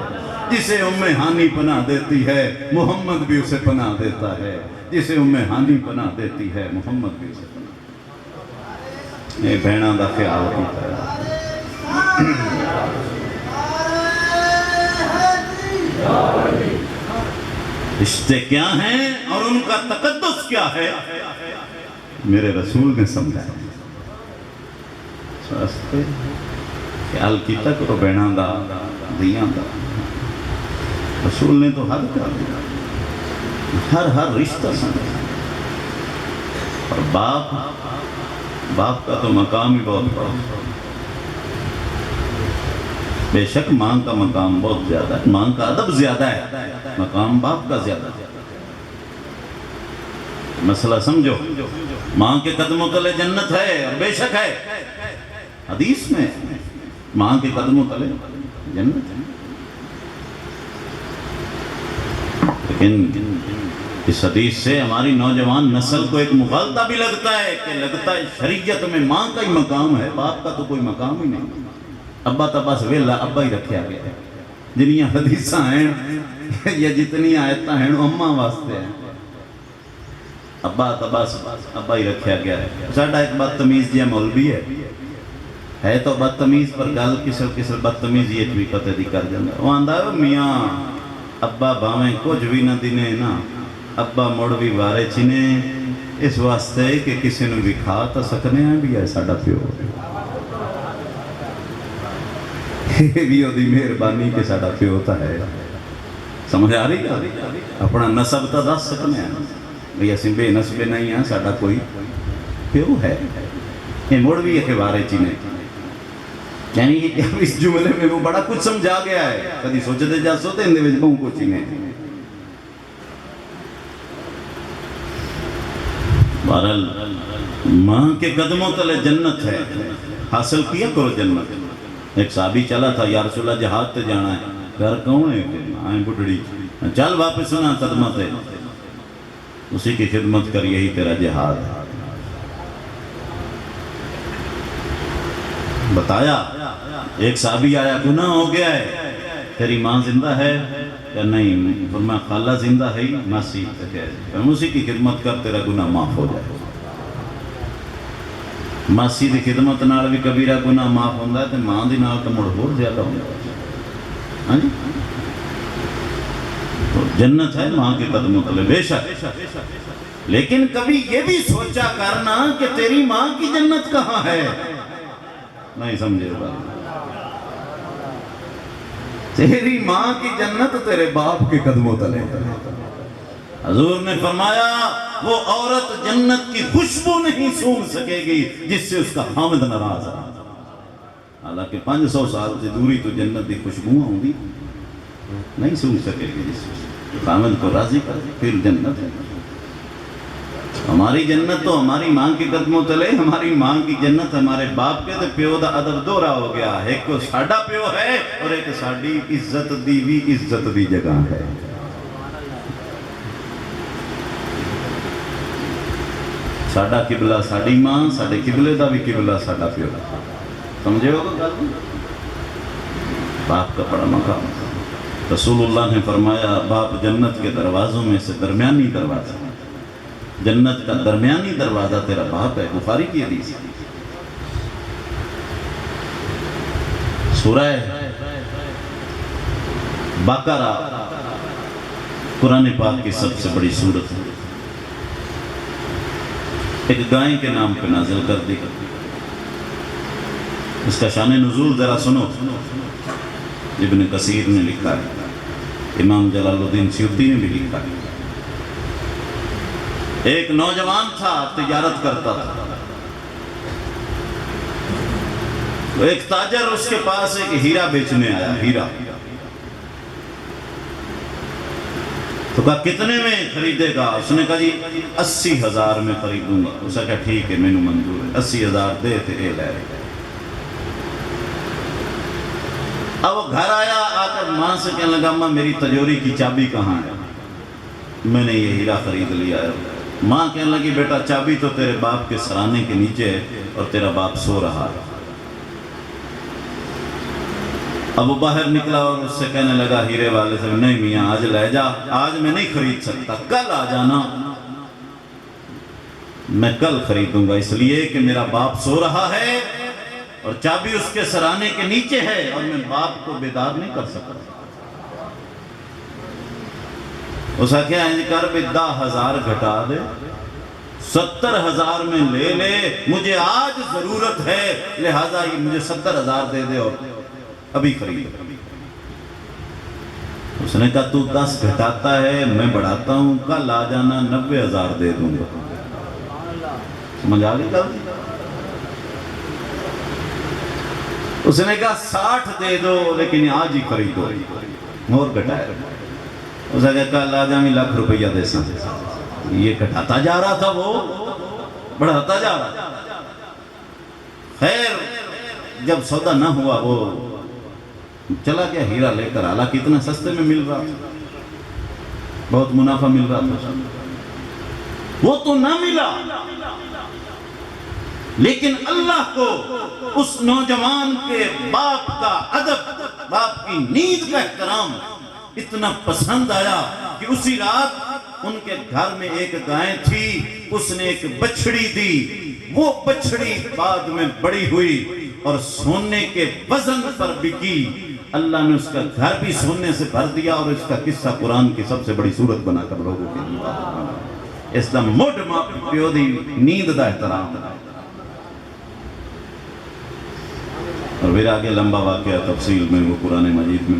جسے ام ہانی پناہ دیتی ہے محمد بھی اسے پناہ دیتا ہے، جسے ام ہانی پناہ دیتی ہے محمد بھی اسے پناہ دیتا ہے۔ یہ بہنوں دا خیال کیتا ہے۔ رشتے کیا ہیں اور ان کا تقدس کیا ہے، میرے رسول نے سمجھایا۔ خیال کیتا کرو بہنوں دا، دیاں دا۔ رسول نے تو حد کر دیا، ہر رشتہ سمجھا۔ اور باپ کا تو مقام ہی بہت بڑا، بے شک ماں کا مقام بہت زیادہ ہے، ماں کا ادب زیادہ ہے، مقام باپ کا زیادہ ہے۔ مسئلہ سمجھو، ماں کے قدموں تلے جنت ہے، اور بے شک ہے، حدیث میں ماں کے قدموں تلے جنت ہے۔ لیکن اس حدیث سے ہماری نوجوان نسل کو ایک مغالطہ بھی لگتا ہے کہ لگتا ہے شریعت میں ماں کا ہی مقام ہے، باپ کا تو کوئی مقام ہی نہیں۔ ابا تو بس ویلا ابا ہی رکھیا گیا ہے، جنیاں حدیثاں ہیں یا جتنی آیتاں ہیں اماں واسطے ہیں، ابا تو بس ابا ہی رکھیا گیا ہے۔ ساڈا ایک بدتمیز جہا مولوی ہے تو بدتمیز، پر گل کسل بدتمیزی بھی پتے دی کر جاندہ۔ وہ آندہ ہے میاں ابا بھاویں کچھ بھی نہ دینے نا، ابا مڑ بھی وارے چینے، اس واسطے کہ کسی نے بھی کھا تو سکنے ہیں بھی ہے ساڈا پیو، یہ بھی ہوتی مہربانی کہ ساڈا پیو تا ہے۔ سمجھ آ رہی ہے؟ اپنا نسب تا دس سکنے ہیں بھئی اسیں بے نسبے نہیں ہیں، ساڈا کوئی پیو ہے، یہ مڑ بھی یہ بارے چینے۔ یعنی اس جملے میں وہ بڑا کچھ سمجھا گیا ہے، کدی سوچتے جا سوتے اندے وچ بہوں کو چینے۔ بہرحال ماں کے قدموں تلے جنت ہے، حاصل کیا کرو جنت۔ ایک صحابی چلا تھا، یا رسول اللہ جہاد تے جانا ہے، گھر کون ہے؟ آئیں بڑھڑی، چل واپس سنا قدمت ہے، اسی کی خدمت کر، یہی تیرا جہاد ہے۔ بتایا، ایک صحابی آیا، گناہ ہو گیا ہے، تیری ماں زندہ ہے یا نہیں؟ فرمایا خالہ زندہ ہے ہی، ماسی اسی کی خدمت کر، تیرا گناہ معاف ہو جائے۔ ماسی دی خدمت نال بھی کبیرہ گناہ معاف ہوندہ ہے، تے ماں دی نال تو مڑ ہور زیادہ ہوندہ ہے۔ جنت ہے ماں کے قدموں تلے، بے شک، لیکن کبھی یہ بھی سوچا کرنا کہ تیری ماں کی جنت کہاں ہے؟ نہیں سمجھے گا؟ تیری ماں کی جنت تیرے باپ کے قدموں تلے۔ حضور نے فرمایا وہ عورت جنت کی خوشبو نہیں سونگھ سکے گی جس سے اس کا خامد ناراض ہے۔ حالانکہ 500 سال سے دوری تو جنت کی خوشبوئیں ہوں گی، نہیں سونگھ سکے گی جس سے خامد کو راضی کر پھر جنت ہے۔ ہماری جنت تو ہماری ماں کی قدموں تلے، ہماری ماں کی جنت ہمارے باپ کے تو پیو دا ادب دورہ ہو گیا، ایک کو ساڈا پیو ہے اور ایک ساڈی عزت دی بھی عزت دی جگہ ہے۔ ساڈا قبلہ ساڈی ماں، ساڈے قبلے دا بھی قبلہ ساڈا پیو، سمجھے ہو گا؟ باپ کا بڑا مقام۔ رسول اللہ نے فرمایا باپ جنت کے دروازوں میں سے درمیانی دروازہ، جنت کا درمیانی دروازہ تیرا باپ ہے، بخاری کی حدیث۔ سورہ بقرہ قرآن پاک کی سب سے بڑی سورت ہے، ایک گائے کے نام پہ نازل کر دی۔ اس کا شان نزول ذرا سنو، ابن کثیر نے لکھا ہے، امام جلال الدین سیوطی نے بھی لکھا ہے۔ ایک نوجوان تھا، تجارت کرتا تھا، تو ایک تاجر اس کے پاس ایک ہیرا بیچنے آیا، ہیرا۔ تو کہا کتنے میں خریدے گا؟ اس نے کہا جی 80,000 میں خریدوں گا۔ اس نے کہا ٹھیک ہے میں نے منظور ہے، 80,000 دے تے لے لے۔ اب وہ گھر آیا، آ کر ماں سے کہنے لگا ماں میری تجوری کی چابی کہاں ہے؟ میں نے یہ ہیرا خرید لیا ہے۔ ماں کہنے لگی بیٹا چابی تو تیرے باپ کے سرانے کے نیچے ہے اور تیرا باپ سو رہا ہے۔ اب وہ باہر نکلا اور اس سے کہنے لگا ہیرے والے سے نہیں میاں آج لے جا، آج میں نہیں خرید سکتا، کل آ جانا، میں کل خریدوں گا، اس لیے کہ میرا باپ سو رہا ہے اور چابی اس کے سرانے کے نیچے ہے اور میں باپ کو بیدار نہیں کر سکتا۔ اس نے کہا انج کر بھی 10,000 گھٹا دے، 70,000 میں لے لے، مجھے آج ضرورت ہے لہذا مجھے 70,000 دے دے اور ابھی خرید۔ اس نے کہا تو 10 گھٹاتا ہے میں بڑھاتا ہوں، کل آ جانا 90,000 دے دوں گا۔ سمجھ آ گئی کیا؟ اس نے کہا 60 دے دو لیکن آج ہی خریدو، اور گھٹایا۔ اس نے کہا کل آ جا میں ₹1,00,000 دے سا۔ یہ گھٹاتا جا رہا تھا، وہ بڑھاتا جا رہا تھا۔ خیر جب سودا نہ ہوا وہ چلا گیا ہیرا لے کر، حالانکہ اتنا سستے میں مل رہا تھا، بہت منافع مل رہا تھا، وہ تو نہ ملا، لیکن اللہ کو اس نوجوان کے باپ کا ادب، باپ کی نیند کا احترام اتنا پسند آیا کہ اسی رات ان کے گھر میں ایک گائے تھی، اس نے ایک بچڑی دی، وہ بچڑی بعد میں بڑی ہوئی اور سونے کے وزن پر بکی، اللہ نے اس کا گھر بھی سونے سے بھر دیا اور اس کا قصہ قرآن کی سب سے بڑی صورت بنا کر لوگوں کے لیے۔ اس دا موڈ ماں پیو دی نیند دا احترام، اور پھر آگے لمبا واقعہ تفصیل میں وہ قرآن مجید میں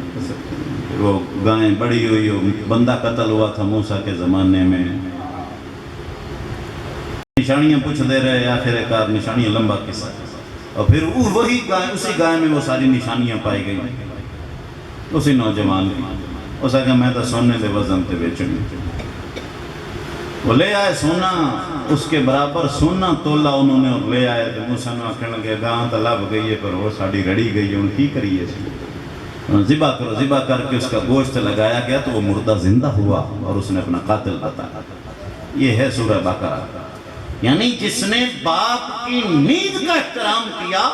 وہ گائیں بڑی ہوئی، بندہ قتل ہوا تھا موسیٰ کے زمانے میں، نشانیاں پوچھ دے رہے، آخر کار نشانیاں لمبا قصہ، اور پھر وہی گائے، اسی گائے میں وہ ساری نشانیاں پائی گئی، اسی نوجوان کی۔ اس نے کہا میں تو سونے دے وزن تے بیچنی، وہ لے آئے سونا، اس کے برابر سونا تولا انہوں نے اور لے آئے، تو موسیٰ نے آکھنے لگے گاں تو لب گئی ہے پر وہ ساڑی رڑی گئی ہے، ان کی کریے ذبح کرو، ذبح کر کے اس کا گوشت لگایا گیا تو وہ مردہ زندہ ہوا اور اس نے اپنا قاتل بتایا۔ یہ ہے سورہ بقرہ، یعنی جس نے باپ کی نیند کا احترام کیا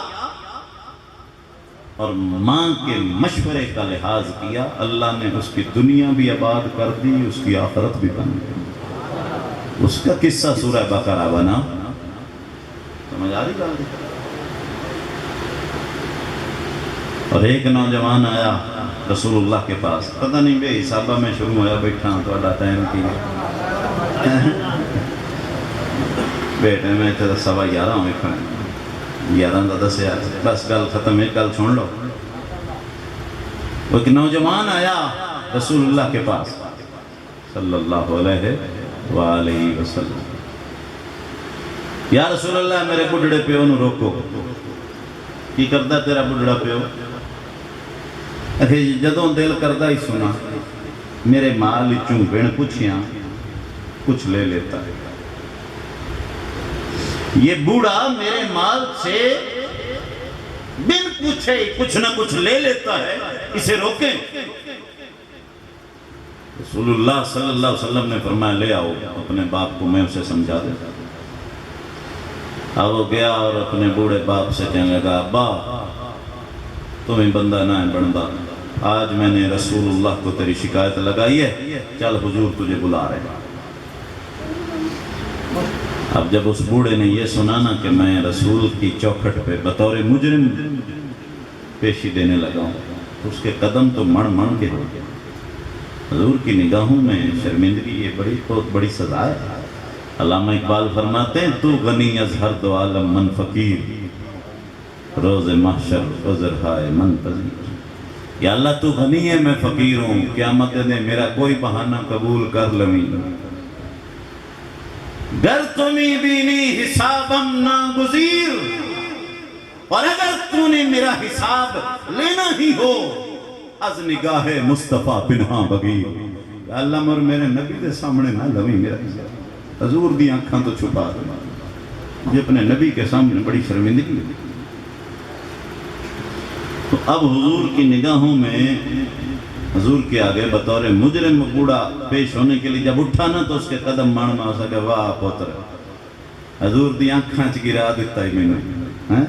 اور ماں کے مشورے کا لحاظ کیا، اللہ نے اس کی دنیا بھی آباد کر دی، اس کی آخرت بھی بن گئی۔ اس کا قصہ سورہ بقرہ بنا۔ سمجھ آ رہی بات؟ اور ایک نوجوان آیا رسول اللہ کے پاس، پتہ نہیں بے حسابہ میں شروع ہویا بیٹھا تو اڈا ٹائم کی بیٹے میں چاہتا 11:15 ہوئے کھانے 11 کا 10 بس گل ختم، ایک گل چھوڑ لو۔ وہ ایک نوجوان آیا رسول اللہ کے پاس صلی اللہ علیہ وآلہ وسلم، یا رسول اللہ میرے بڑھڑے پیو نو روکو۔ کی کردہ تیرا بڑھڑا پیو؟ جدوں دل کردہ ہی سنا، میرے مال چوں بین پوچھیاں کچھ لے لیتا ہے۔ یہ بوڑھا میرے مال سے بن پوچھے کچھ نہ کچھ لے لیتا ہے، اسے روکیں۔ رسول اللہ صلی اللہ علیہ وسلم نے فرمایا لے آؤ اپنے باپ کو، میں اسے سمجھا دیتا۔ اب وہ گیا اور اپنے بوڑھے باپ سے کہنے لگا، ابا تمہیں بندہ نہ ہے بندہ، آج میں نے رسول اللہ کو تیری شکایت لگائی ہے، چل حضور تجھے بلا رہے ہیں۔ اب جب اس بوڑھے نے یہ سنا نا کہ میں رسول کی چوکھٹ پہ بطور مجرم پیشی دینے لگا ہوں، تو اس کے قدم تو مڑ مڑ کے ہو گیا۔ حضور کی نگاہوں میں شرمندگی یہ بہت بڑی سزا ہے۔ علامہ اقبال فرماتے ہیں، تو غنی از ہر دو عالم من فقیر، روز محشر عذر ہائے من پذیر۔ یا اللہ تو غنی ہے میں فقیر ہوں، قیامت دے میرا کوئی بہانہ قبول کر لویں۔ گر تمہیں بینی حسابم ناگزیر، اور اگر تو نے میرا حساب لینا ہی ہو از نگاہ مصطفیٰ پنہاں بغیر۔ یا اللہ مر میرے نبی دے سامنے نہ لویں میرا حساب، حضور دی آنکھاں تو چھپا دے، یہ اپنے نبی کے سامنے بڑی شرمندگی ہے۔ تو اب حضور کی نگاہوں میں حضور کے آگے بطور مجرم بوڑھا پیش ہونے کے لیے جب اٹھا نا تو اس کے قدم ماڑ ماں سکے، واہ پوتر حضور دی آنکھاں چ گرا دیتا ہی میں نے۔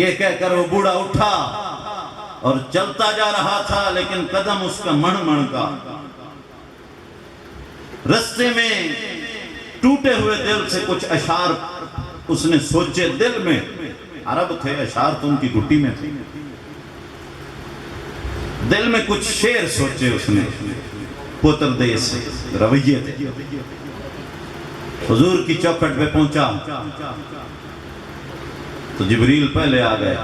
یہ کہہ کر وہ بوڑھا اٹھا اور چلتا جا رہا تھا، لیکن قدم اس کا مڑ مڑ کا۔ رستے میں ٹوٹے ہوئے دل سے کچھ اشعار اس نے سوچے، دل میں عرب تھے، اشعار تو ان کی گھٹی میں تھی، دل میں کچھ شعر سوچے اس نے، پوتر دیس سے رویے تھے۔ حضور کی چوکھٹ پہ پہنچا تو جبریل پہلے آ گئے،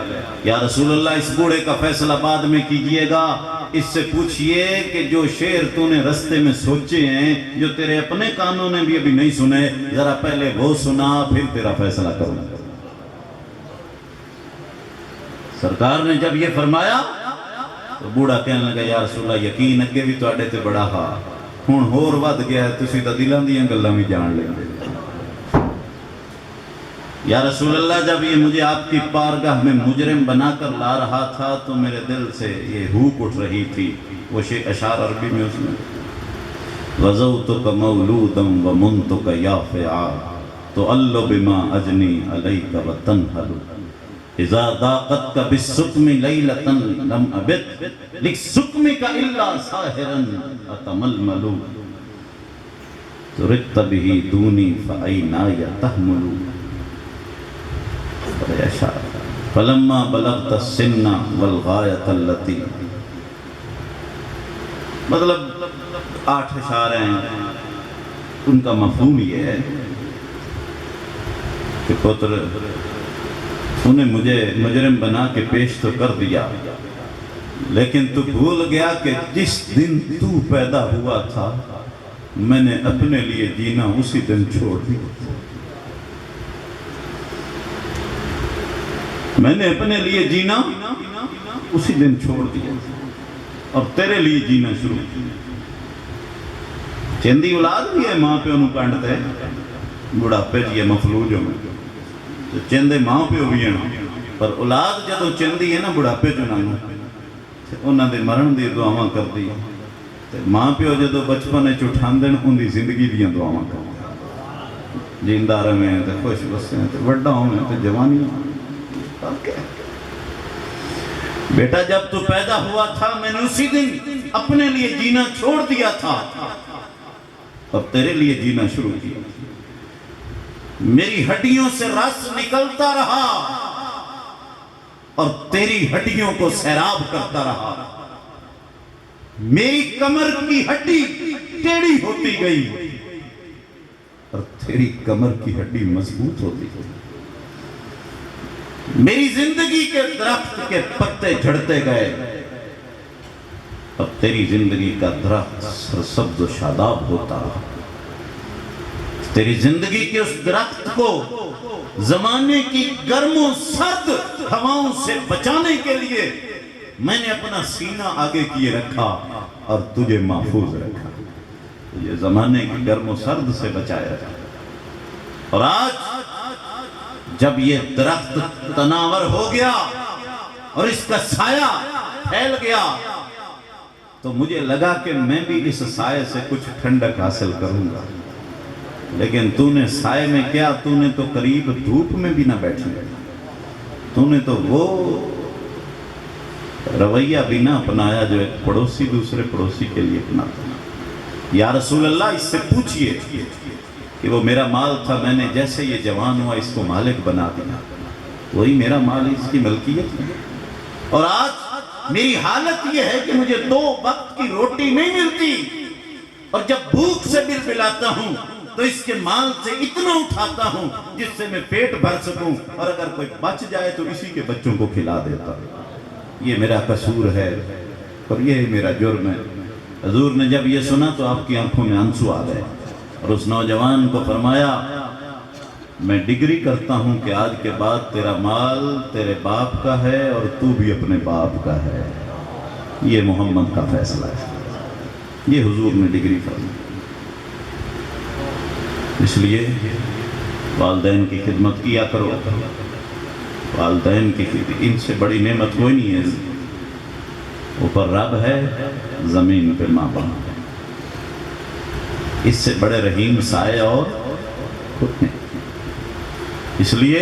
یا رسول اللہ اس بوڑھے کا فیصلہ بعد میں کیجئے گا، اس سے پوچھئے کہ جو شعر تو نے رستے میں سوچے ہیں، جو تیرے اپنے کانوں نے بھی ابھی نہیں سنے، ذرا پہلے وہ سنا پھر تیرا فیصلہ کروں۔ سرکار نے جب یہ فرمایا تو بوڑھا کہنے لگا، یا رسول اللہ یقین اگے بھی تو اڈے تے بڑا ہا، ہون ہور ود گیا ہے، تسی تا دلان دیاں گلاں بھی جان لیں گے۔ یا رسول اللہ جب یہ مجھے آپ کی بارگاہ میں مجرم بنا کر لا رہا تھا تو میرے دل سے یہ ہوک اٹھ رہی تھی، وہ اشعار عربی میں اس نے غزوتک مولودا ومنتک یافعا تؤل بما اجنی علیک وتنہل اذا ضاقتک بالسقم لیلتا لم ابت لسقمک الا ساہرا اتململ ترکت به دونی فأینای تحمل فلما بلغت السن والغایت اللتی۔ مطلب 8 اشعار ہیں، ان کا مفہوم یہ ہے کہ پتر تو نے مجھے مجرم بنا کے پیش تو کر دیا، لیکن تو بھول گیا کہ جس دن تو پیدا ہوا تھا میں نے اپنے لیے جینا اسی دن چھوڑ دیا، میں نے اپنے لیے جینا اسی دن چھوڑ دیا اور تیرے لیے جینا شروع کیا۔ چندی اولاد بھی ہے ماں پہ انہوں کانڈتے ہیں، بڑھاپے جی مفلوج ہو تو چندے ماں پہ بھی ہیں، پر اولاد جدو چندی ہے نا بڑھاپے جو نہ انہاں دے مرن دی دعاواں کر دی، ماں پہ جدو بچپنے چٹھان دن ان دی زندگی دیاں دعاواں کر دی، جیندہ رہے ہیں تو خوش بسے ہیں تو وڈا ہوئے ہیں تو جوانی ہیں۔ بیٹا جب تو پیدا ہوا تھا میں نے اسی دن اپنے لیے جینا چھوڑ دیا تھا اور تیرے لیے جینا شروع کیا، میری ہڈیوں سے رس نکلتا رہا اور تیری ہڈیوں کو سیراب کرتا رہا۔ میری کمر کی ہڈی ٹیڑھی ہوتی گئی اور تیری کمر کی ہڈی مضبوط ہوتی گئی۔ میری زندگی کے درخت کے پتے جھڑتے گئے، اب تیری زندگی کا درخت سرسبز و شاداب ہوتا رہا۔ تیری زندگی کے اس درخت کو زمانے کی گرم و سرد ہواؤں سے بچانے کے لیے میں نے اپنا سینہ آگے کیے رکھا اور تجھے محفوظ رکھا۔ تجھے زمانے کی گرم و سرد سے بچایا جائے۔ اور آج جب یہ درخت تناور ہو گیا اور اس کا سایہ پھیل گیا تو مجھے لگا کہ میں بھی اس سائے سے کچھ ٹھنڈک حاصل کروں گا، لیکن تو نے سائے میں کیا، تو نے تو قریب دھوپ میں بھی نہ بیٹھنے، تو نے تو وہ رویہ بھی نہ اپنایا جو ایک پڑوسی دوسرے پڑوسی کے لیے اپناتا۔ یا رسول اللہ اس سے پوچھئے کہ وہ میرا مال تھا، میں نے جیسے یہ جوان ہوا اس کو مالک بنا دیا، وہی میرا مال اس کی ملکیت ہے۔ اور آج میری حالت یہ ہے کہ مجھے 2 وقت کی روٹی نہیں ملتی، اور جب بھوک سے بلبلاتا ہوں تو اس کے مال سے اتنا اٹھاتا ہوں جس سے میں پیٹ بھر سکوں، اور اگر کوئی بچ جائے تو اسی کے بچوں کو کھلا دیتا ہوں۔ یہ میرا قصور ہے اور یہ میرا جرم ہے۔ حضور نے جب یہ سنا تو آپ کی آنکھوں میں آنسو آ گئے اور اس نوجوان کو فرمایا، میں ڈگری کرتا ہوں کہ آج کے بعد تیرا مال تیرے باپ کا ہے اور تو بھی اپنے باپ کا ہے۔ یہ محمد کا فیصلہ ہے، یہ حضور نے ڈگری فرمائی۔ اس لیے والدین کی خدمت کیا کرو، والدین کی خدمت، ان سے بڑی نعمت کوئی نہیں ہے۔ اوپر رب ہے، زمین پہ ماں باپ ہے، اس سے بڑے رحیم سائے اور خود نہیں۔ اس لیے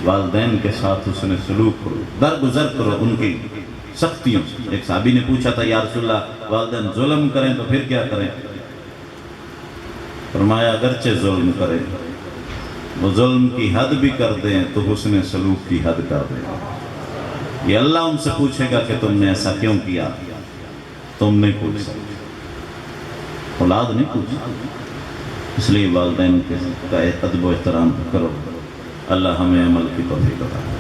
والدین کے ساتھ حسن سلوک کرو، درگزر کرو ان کی سختیوں سے۔ ایک صحابی نے پوچھا تھا، یا رسول اللہ والدین ظلم کریں تو پھر کیا کریں؟ فرمایا اگرچہ ظلم کریں، وہ ظلم کی حد بھی کر دیں تو حسن سلوک کی حد کر دیں۔ یہ اللہ ان سے پوچھے گا کہ تم نے ایسا کیوں کیا؟ تم نہیں پوچھ سکتے، اولاد نہیں پوچھ سکتے۔ اس لیے والدین کا ادب و احترام کرو۔ اللہ ہمیں عمل کی توفیق عطا کرے۔